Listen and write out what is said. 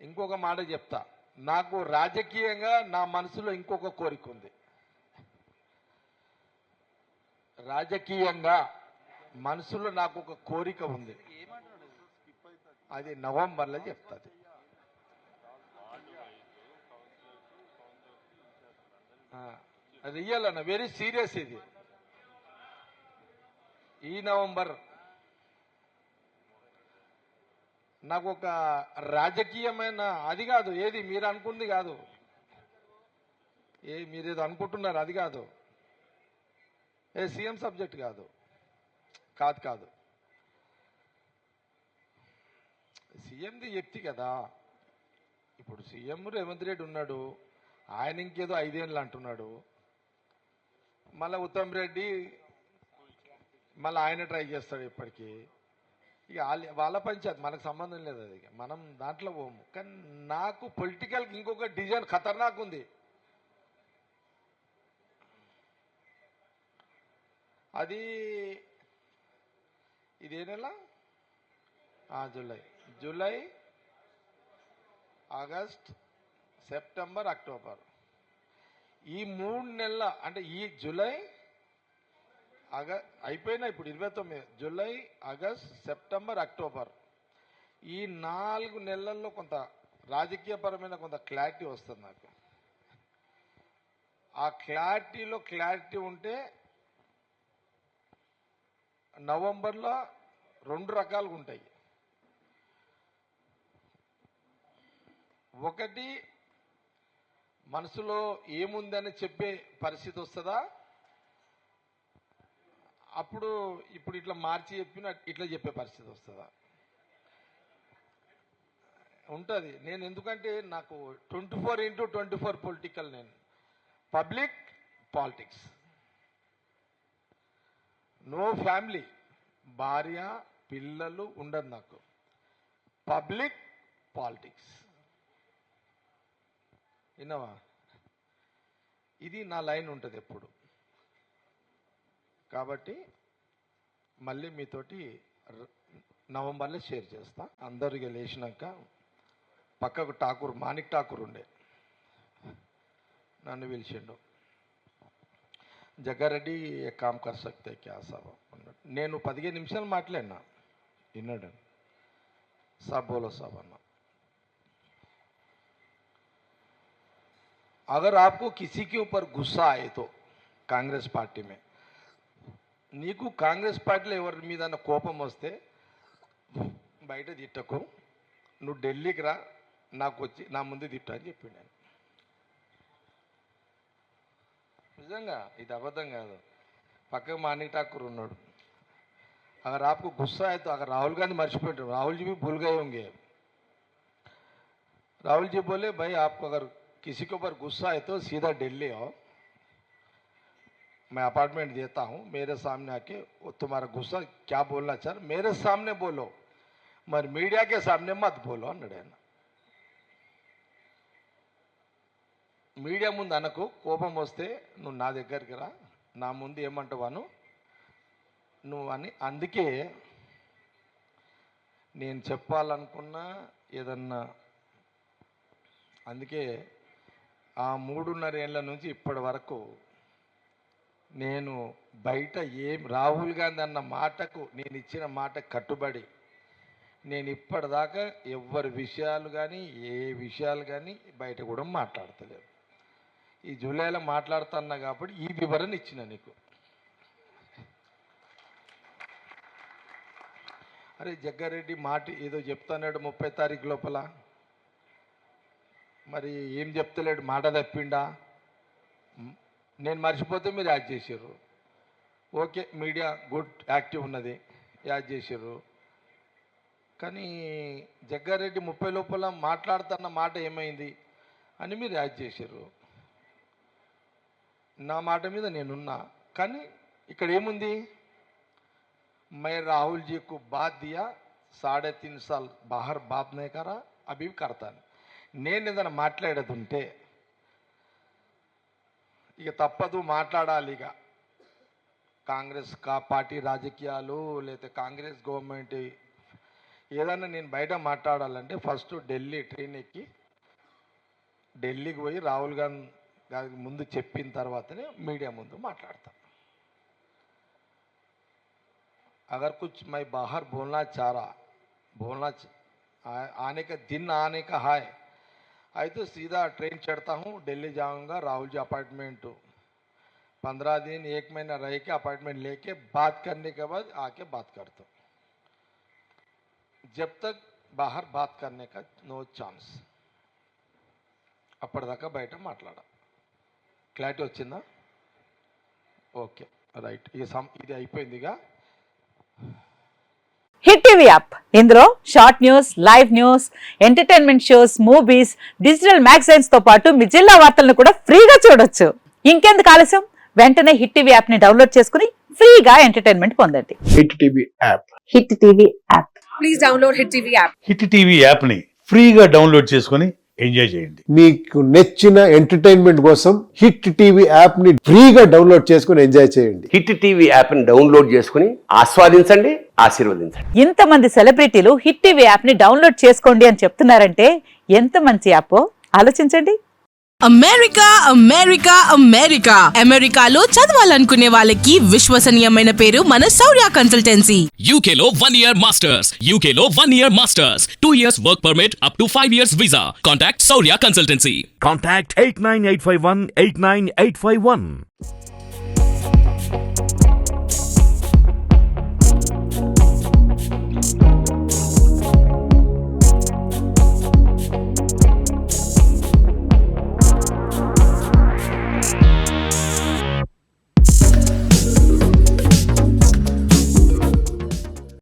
ఇంకొక మాట చెప్తా, నాకు రాజకీయంగా నా మనసులో ఇంకొక కోరిక ఉంది. రాజకీయంగా మనసులో నాకు ఒక కోరిక ఉంది, అది నవంబర్లో చెప్తాది. రియల్ అన్న, వెరీ సీరియస్ ఇది. ఈ నవంబర్ నాకు ఒక రాజకీయమైన అది కాదు, ఏది మీరు అనుకుంది కాదు, మీరేదో అనుకుంటున్నారు అది కాదు, సీఎం సబ్జెక్ట్ కాదు కాదు కాదు సీఎంది వ్యక్తి కదా. ఇప్పుడు సీఎం రేవంత్ రెడ్డి ఉన్నాడు, ఆయన ఇంకేదో 5 ఏళ్ళు అంటున్నాడు, మళ్ళీ ఉత్తమ్ రెడ్డి మళ్ళీ ఆయన ట్రై చేస్తాడు ఇప్పటికీ. ఇక వాళ్ళ పంచాయతీ, మనకు సంబంధం లేదు, అది మనం దాంట్లో పోము. కానీ నాకు పొలిటికల్ ఇంకొక డిజైన్ ఖతర్నాక్ ఉంది. అది ఇదే నెల, జూలై ఆగస్ట్ సెప్టెంబర్ అక్టోబర్, ఈ 3 నెలల, అంటే ఈ జూలై అయిపోయినా ఇప్పుడు 29, జూలై ఆగస్ట్ సెప్టెంబర్ అక్టోబర్, ఈ 4 నెలల్లో కొంత రాజకీయపరమైన కొంత క్లారిటీ వస్తుంది నాకు. ఆ క్లారిటీలో క్లారిటీ ఉంటే నవంబర్లో 2 రకాలుగా ఉంటాయి. ఒకటి, మనసులో ఏముందని చెప్పే పరిస్థితి వస్తుందా, అప్పుడు ఇప్పుడు ఇట్లా మార్చి చెప్పిన ఇట్లా చెప్పే పరిస్థితి వస్తుందా, ఉంటుంది. నేను ఎందుకంటే నాకు 24/24 పొలిటికల్, నేను పబ్లిక్ పాలిటిక్స్, నో ఫ్యామిలీ, భార్య పిల్లలు ఉండదు నాకు, పబ్లిక్ పాలిటిక్స్. విన్నావా, ఇది నా లైన్ ఉంటుంది ఎప్పుడు. కాబట్టి మళ్ళీ మీతోటి నవంబర్లో షేర్ చేస్తా. అందరికి లేచినాక పక్కకు ఠాకూర్, మాణిక్ ఠాకూర్ ఉండే, నన్ను పిలిచిండు, జగ్గారెడ్డి ఏ కామ్ కర్ సక్తే క్యా సాబ్ అన్నాడు. నేను 15 నిమిషాలు మాట్లాడినా, విన్నాడు. సాబ్ బోలో సాబ్ అన్నా, अगर आपको किसी के ऊपर गुस्सा आए तो कांग्रेस पार्टी में, నీకు కాంగ్రెస్ పార్టీలో ఎవరి మీద కోపం వస్తే బయట తిట్టకు, నువ్వు ఢిల్లీకి రా, నాకు వచ్చి నా ముందు తిట్టు అని చెప్పిండు ఆయన. నిజంగా ఇది అబద్ధం కాదు. పక్కకు మాణిక్ ఠాకూర్ ఉన్నాడు, अगर आपको गुस्सा है तो, अगर राहुल गांधी मर्చిపోయారు, राहुल जी भी भूल गए होंगे, राहुल जी बोले भाई आपको अगर किसी के ऊपर गुस्सा है तो सीधा दिल्ली आओ, मैं अपार्टमेंट देता हूँ, मेरे सामने आके तुम्हारा गुस्सा क्या बोलना चाह मेरे सामने बोलो, మరి మీడియా के सामने मत बोलो అన్నాడు ఆయన. మీడియా ముందు అనకు, కోపం వస్తే నువ్వు నా దగ్గరికి రా, నా ముందు ఏమంటావాను నువ్వు అని. అందుకే నేను చెప్పాలనుకున్నా ఏదన్నా, అందుకే ఆ 3.5 ఏళ్ల నుంచి ఇప్పటి వరకు నేను బయట రాహుల్ గాంధీ అన్న మాటకు, నేను ఇచ్చిన మాట కట్టుబడి, నేను ఇప్పటిదాకా ఎవరి విషయాలు కానీ ఏ విషయాలు కానీ బయట కూడా మాట్లాడతలేదు. ఈ జూలైలో మాట్లాడుతున్నా కాబట్టి ఈ వివరణ ఇచ్చిన నీకు. అరే జగ్గారెడ్డి మాట ఏదో చెప్తాన్నాడు 30 తారీఖు లోపల, మరి ఏం చెప్తలేడు, మాట తప్పిండా, నేను మర్చిపోతే మీరు యాడ్ చేసారు. ఓకే, మీడియా గుడ్ యాక్టివ్ ఉన్నది, యాడ్ చేసారు. కానీ జగ్గారెడ్డి 30 లోపల మాట్లాడుతున్న మాట ఏమైంది అని మీరు యాడ్ చేసారు. నా మాట మీద నేనున్నా, కానీ ఇక్కడ ఏముంది, मैं राहुल जी को बात दिया, 3.5 साल बाहर बात नहीं करा, अभी करता. నేను ఏదైనా మాట్లాడేది ఉంటే ఇక తప్పదు, మాట్లాడాలి. ఇక కాంగ్రెస్ పార్టీ రాజకీయాలు, లేకపోతే కాంగ్రెస్ గవర్నమెంట్ ఏదన్నా నేను బయట మాట్లాడాలంటే ఫస్ట్ ఢిల్లీ ట్రైన్ ఎక్కి ఢిల్లీకి పోయి రాహుల్ గాంధీ ముందు చెప్పిన తర్వాతనే మీడియా ముందు మాట్లాడతా. अगर कुछ मैं बाहर बोलना चाह रहा आने का दिन आने का है आई तो सीधा ट्रेन चढ़ता हूँ, दिल्ली जाऊँगा, राहुल जी अपार्टमेंट 15 दिन 1 महीना रह के अपार्टमेंट लेके बात करने के बाद आके बात करता हूँ. जब तक बाहर बात करने का नो चांस. అప్పటిదాకా బయట మాట్లాడా. క్లారిటీ వచ్చిందా? Okay right. ఇది అయిపోయిందిగా. హిట్ టీవీ యాప్, ఇందులో short news, live news, entertainment shows, movies, digital magazines తో పాటు మీ జిల్లా వార్తలను కూడా ఫ్రీగా చూడొచ్చు. ఇంకెందుకు ఆలస్యం, వెంటనే హిట్ టీవీ యాప్ ని డౌన్లోడ్ చేసుకుని ఫ్రీగా ఎంటర్టైన్మెంట్ పొందండి. Hit TV app. Hit TV app please download hit TV app. Hit TV app ని ఫ్రీగా డౌన్లోడ్ చేసుకుని ఎంజాయ్ చేయండి. మీకు నచ్చిన ఎంటర్టైన్మెంట్ కోసం హిట్ టీవీ యాప్ ని ఫ్రీగా డౌన్లోడ్ చేసుకుని ఎంజాయ్ చేయండి. హిట్ టీవీ యాప్ ని డౌన్లోడ్ చేసుకుని ఆస్వాదించండి, ఆశీర్వదించండి. ఇంతమంది సెలబ్రిటీలు హిట్ టీవీ యాప్ ని డౌన్లోడ్ చేసుకోండి అని చెప్తున్నారంటే ఎంత మంచి యాప్ ఆలోచించండి. అమెరికా అమెరికా అమెరికా అమెరికాలో చదవాలనుకునే వాళ్ళకి విశ్వసనీయమైన పేరు మన శౌర్య కన్సల్టెన్సీ. UK లో 1 year masters, UK లో 1 year masters, 2 years work permit up to 5 years visa. Contact Saurya Consultancy. Contact 89851 89851.